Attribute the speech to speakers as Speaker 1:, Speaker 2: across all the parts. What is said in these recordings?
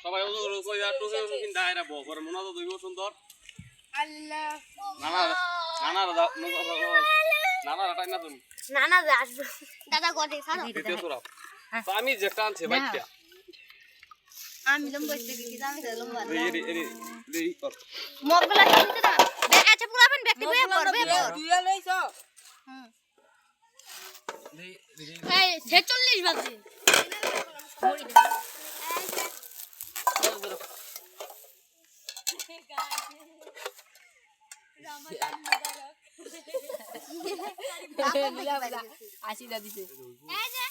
Speaker 1: সবাই মনে তো সুন্দর আমি যেটা আনছি বাইকটা
Speaker 2: আমি লম্বা থেকে কি জানি লম্বা
Speaker 3: মগলা কিনতে না আচ্ছা পুরাবেন ব্যক্তি বয়ে করবে
Speaker 2: দুইয়া লইছো
Speaker 3: এই 46 বাজে
Speaker 2: আশিটা দিছে
Speaker 3: এই যে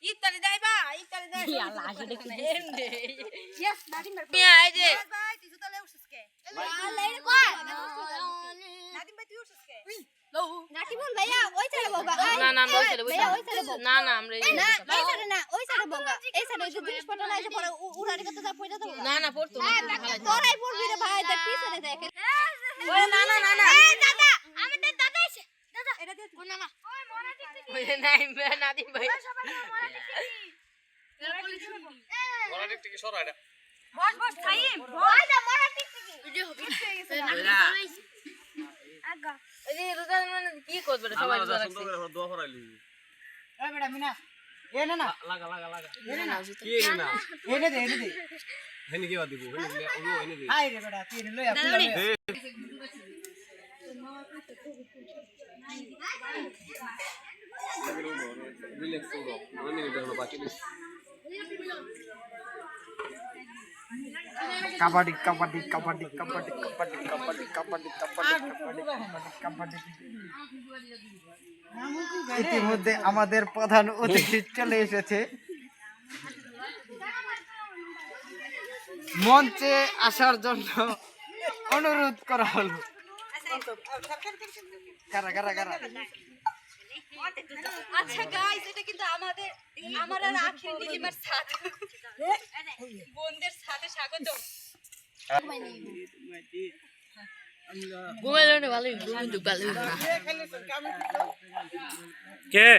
Speaker 2: ইতালি দাইবা ইতালি দাই
Speaker 3: আল্লাহ আসলে কি
Speaker 2: এন্ডে
Speaker 3: ইয়েস নাদিম
Speaker 2: মিয়া এই যে
Speaker 3: ভাই তুই জুতা লে উঠছিস কে আল্লাহ এর কই
Speaker 2: নাদিম ভাই তুই উঠছিস কে
Speaker 3: নাকিবুল ভাইয়া ওই সাইডে বগা
Speaker 2: না না ওই সাইডে
Speaker 3: ভাইয়া ওই সাইডে বগা
Speaker 2: না না আমরা
Speaker 3: না এই সাইডে না ওই সাইডে বগা এই সাইডে যে জিনিস পড়া না এসে পড়া উড়ারি করতে যা পড়া দাও
Speaker 2: না না পড়তো না
Speaker 3: তোরাই পড়বি রে ভাই দেখ পিছনে দেখ
Speaker 2: ওই না না না না
Speaker 3: এই দাদা আমাদের দাদা এসে দাদা এটা দে ও না না ওই মরা টিকটিকি
Speaker 2: ওই নাই নাদিম ভাই
Speaker 3: সবাই মরা টিকটিকি
Speaker 1: সরাই না
Speaker 3: বস বস খাইম ওই দা মরা টিকটিকি ভিডিও হবে আগা
Speaker 2: এই যে রোজা মানে কি করবে সবাই রোজা রাখছে
Speaker 1: দোয়া করাইলি
Speaker 4: এই বেটা মিনা এ না না
Speaker 1: লাগা
Speaker 4: এনে না
Speaker 1: কি না
Speaker 4: এনে দে
Speaker 1: হেনি কি দিব হেনি ওগো হেনি দে
Speaker 4: হাই রে বেটা তুই লই আপনি লই
Speaker 1: রিল্যাক্স করো আমি দেখো বাকি
Speaker 4: কাবাডি কাবাডি কাবাডি কাবাডি কাবাডি কাবাডি কাবাডি কাবাডি কাবাডি ইতিমধ্যে আমাদের প্রধান অতিথি চলে এসেছে মঞ্চে আসার জন্য অনুরোধ করা হলো কারা কারা কারা
Speaker 3: আচ্ছা গাইস এটা কিন্তু আমাদের আমার আর আখির নীলিমার সাথে বন্ধের সাথে স্বাগত
Speaker 2: ঘুমাইলো না ভালোই ঘুম তো ভালো
Speaker 1: কে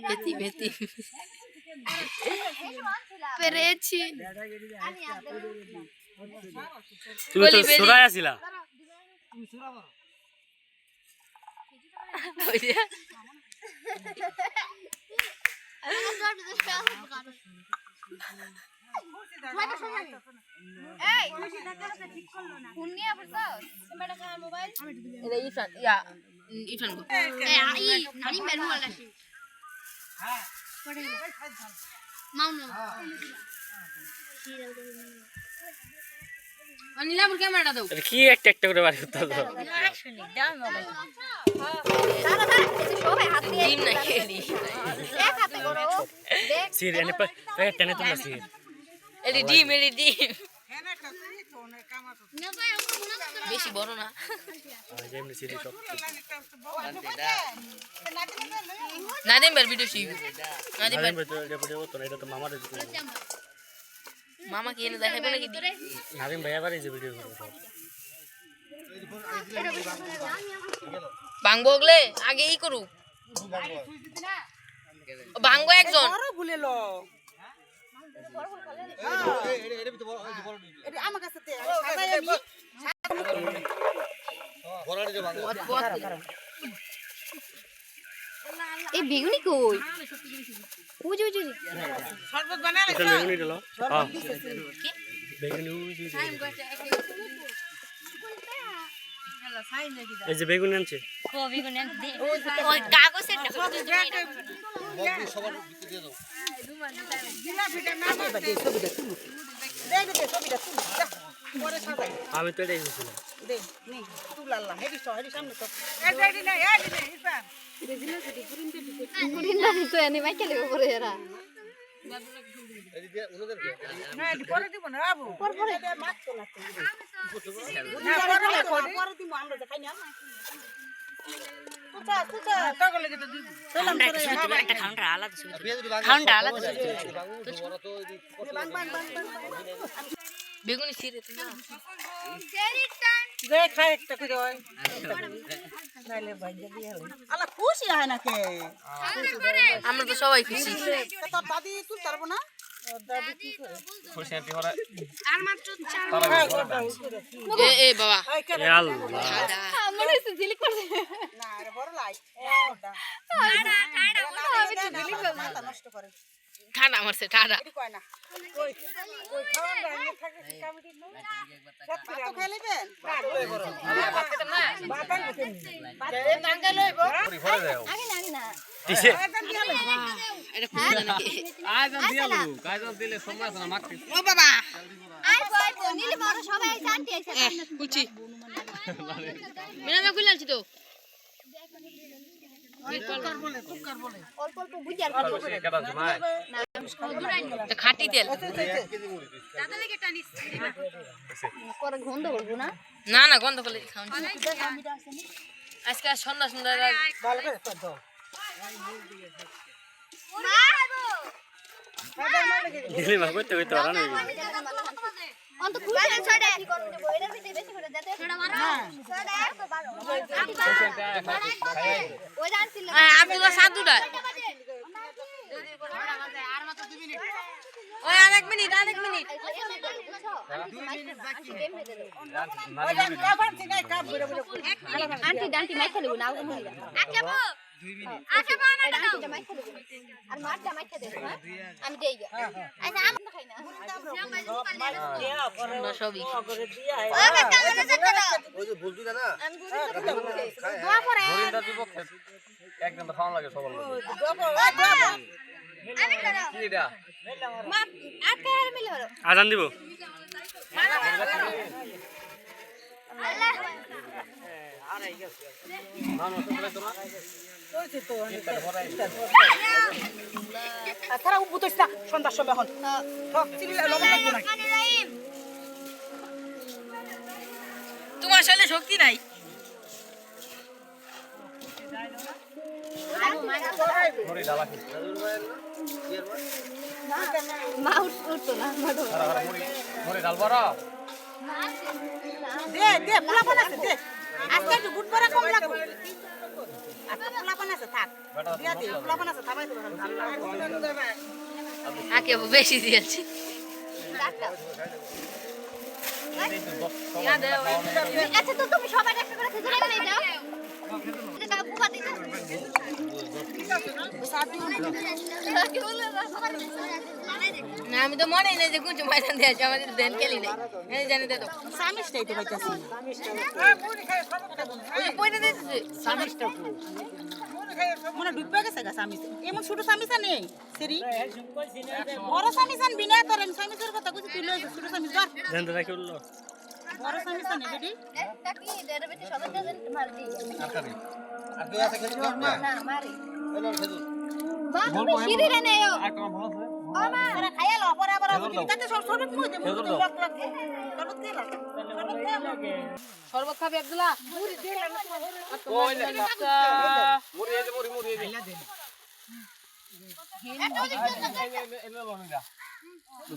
Speaker 2: বেতি বেতি
Speaker 3: পেরেছি
Speaker 1: তুমি তো সুরাই আছিলা
Speaker 2: ওই যে
Speaker 3: এই ঠিক করলো না ফোন নিয়ে বসো তোমার কাছে মোবাইল
Speaker 2: এটা ইরফান ইয়া ইরফান গো
Speaker 3: এই নানি মেনু वाला হ্যাঁ পড়ে মাউনো
Speaker 2: অনিলাম ক্যামেরাটা দাও
Speaker 1: কি একটা একটা করে বাড়ি করতে দাও
Speaker 3: শুনি দাও মোবাইল দাদা দাদা এই সবাই হাত দিয়ে
Speaker 2: ডিম না খেলি
Speaker 3: এক হাতে করো দেখ
Speaker 1: সির এনে টেনে তোমরা সির
Speaker 2: এলি ডিম বেশি বড় না
Speaker 1: যেমনি সিরি সব
Speaker 2: নাদিম ভাই ভিডিও শিব নাদিম ভাই
Speaker 1: এটা তো মামার
Speaker 2: মামা কি এনে দেখাইবো নাকি
Speaker 1: নাদিম ভাই আবার এই যে ভিডিও করব সব
Speaker 2: ভাঙবো ওগলে আগে ই করু ভাঙবো একজন
Speaker 4: ভুলে লো আমার কাছে
Speaker 3: এই বেগুনি কই ওই যে
Speaker 4: শরবত বানালে
Speaker 1: এটা বেগুনি দিলো হ্যাঁ বেগুনি এই যে বেগুনি আনছে
Speaker 3: বেগুনি দে ওই কাগজের না
Speaker 1: সবার ভিতরে দিয়ে দাও আমি তো এটাই বলছিলাম
Speaker 3: তো এনে মাইকে দেব পরে এরা
Speaker 4: পরে দিব না বাবু পরে মাছ তোলাতে পরে দিব আমরা দেখাই না
Speaker 2: বেগুনি ছিঁড়ে তুই না
Speaker 5: যে খায় একটা করে হয় নাইলে ভাইজা দিয়ে হলো আলা খুশি হয় না কে
Speaker 2: আমরা তো সবাই খুশি
Speaker 5: তোর দাদি তুই পারবো না দাদি কি করে
Speaker 2: এ বাবা
Speaker 1: এ আল্লাহ
Speaker 3: মনে হচ্ছে ঝিলিক করছে
Speaker 5: না আরে বড় লাই মাথা নষ্ট করে
Speaker 2: ঠান্ডা মারছে ঠান্ডা
Speaker 5: এটি কয় না কই কই খাওয়ান না আমি থাকে কি কামড়ি নো সব করে তো খেলে দেন বাতান গেছেন বাতান টাঙ্গা লইব
Speaker 3: আগে না আগে না
Speaker 1: দিছে
Speaker 2: এটা খুঁজে নাকি
Speaker 5: ও বাবা
Speaker 3: আই কই নীলি বড় সবাই জানতে আছে
Speaker 2: খুলছি মিনা খুলে আনছি তো
Speaker 3: অল্প অল্প বুঝার
Speaker 2: এটা খাঁটি তেল
Speaker 3: দাদা লাগে টানিস করে গন্ধ করবো না
Speaker 2: না না গন্ধ করলে খাওয়া আজকে সন্ধ্যা সন্ধ্যা
Speaker 5: ভালো করে কর দাও
Speaker 1: দিলি মা কইতে কইতে পারা না
Speaker 3: অন্ত খুলে ছড়ে কি করব দেব এর ভিতরে বেশি করে দে ছড়া মারো ছড়া 112 ওই জানছিল
Speaker 2: আব্দুল্লাহ সাদুডা ওই আরেক মিনিট
Speaker 3: আন্টি ডান্টি মাইখা দেব না আলগা হইয়া আচ্ছা আন্টি মাইখা দেব আর মারটা মাইখা দেব হ্যাঁ আমি দেই আচ্ছা আমি খাই না
Speaker 2: সবই
Speaker 5: করে দিয়া
Speaker 3: ও কাকা মনে চেক করো
Speaker 1: ওই যে বলবি না
Speaker 3: আমি দোয়া করে
Speaker 1: বলিটা দিব একদম খাওয়া লাগে সবার
Speaker 3: আমি করো
Speaker 1: কি এটা
Speaker 3: মা আটকে মিলে হলো
Speaker 1: আজান দিব
Speaker 3: আল্লাহ
Speaker 5: তারা উঠতেছ না সন্ধ্যার সময় এখন সব চিনি লবণ লাগবে না
Speaker 3: রহিম
Speaker 2: তোমার শরীরে শক্তি নাই
Speaker 3: মা উঠতো না
Speaker 5: দে দে পোলাপান আছে দে আজকে একটু গুড বড়া কম লাগবে আজকে পোলাপান আছে থাক দিয়া দে পোলাপান আছে থামাই দেব
Speaker 2: আকে বেশি দিয়েছি
Speaker 3: আচ্ছা তো তুমি সবাই একটা করে খেজুর এনে দাও এটা বুকা দিতে
Speaker 2: না আমি তো মনেই নাই যে কুচু ময়দান দিয়েছে আমাদের দেন খেলি নাই এই জানি তো
Speaker 5: সামিসটাই তো পাইতাছি
Speaker 2: ওই পয়সা দিতেছে
Speaker 5: সামিসটা কো মনে ডুববে গেছে গা সামিস এমন ছোট সামিসা নেই সেরি বড় সামিসান বিনা তোর আমি সামিসের কথা কইছি তুই লই ছোট সামিস ধর
Speaker 1: দেন তো রাখি উল্লো
Speaker 5: বড় সামিসা নেই বেডি
Speaker 3: একটা কি দেড় বেতে সবাই দেন মার দি
Speaker 1: আর তুই আছে খেলি কর না
Speaker 3: না মারি
Speaker 1: হলো খেলি
Speaker 3: মা তুমি সিঁড়ি রে নেও ও মা
Speaker 5: আরে খাইয়া লো পরে আবার তাতে ছোট ছোট মুই দে মুই লক লক শরবত খেলা শরবত খেলা
Speaker 2: শরবত খাবি আব্দুল্লাহ
Speaker 5: মুড়ি দে না
Speaker 1: ওই লে মুড়ি এই যে মুড়ি এই যে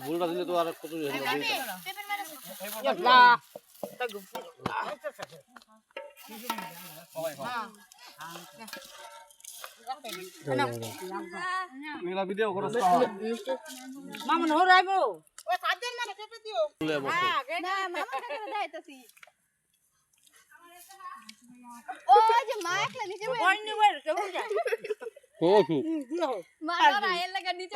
Speaker 1: ভুলটা দিলে তো আর কত হয়ে যাবে
Speaker 3: পেপার মারা
Speaker 1: মেলা ভিডিও করছ
Speaker 5: মামুন হো রাইবো ওই সাদের মানে কেটে দিও
Speaker 3: না মামা করে দাইতাছি ও যে মা একলা নিচে
Speaker 5: ওই নি ওই কেমন যায়
Speaker 1: ও
Speaker 3: মা আর আয়ের লাগা নিচে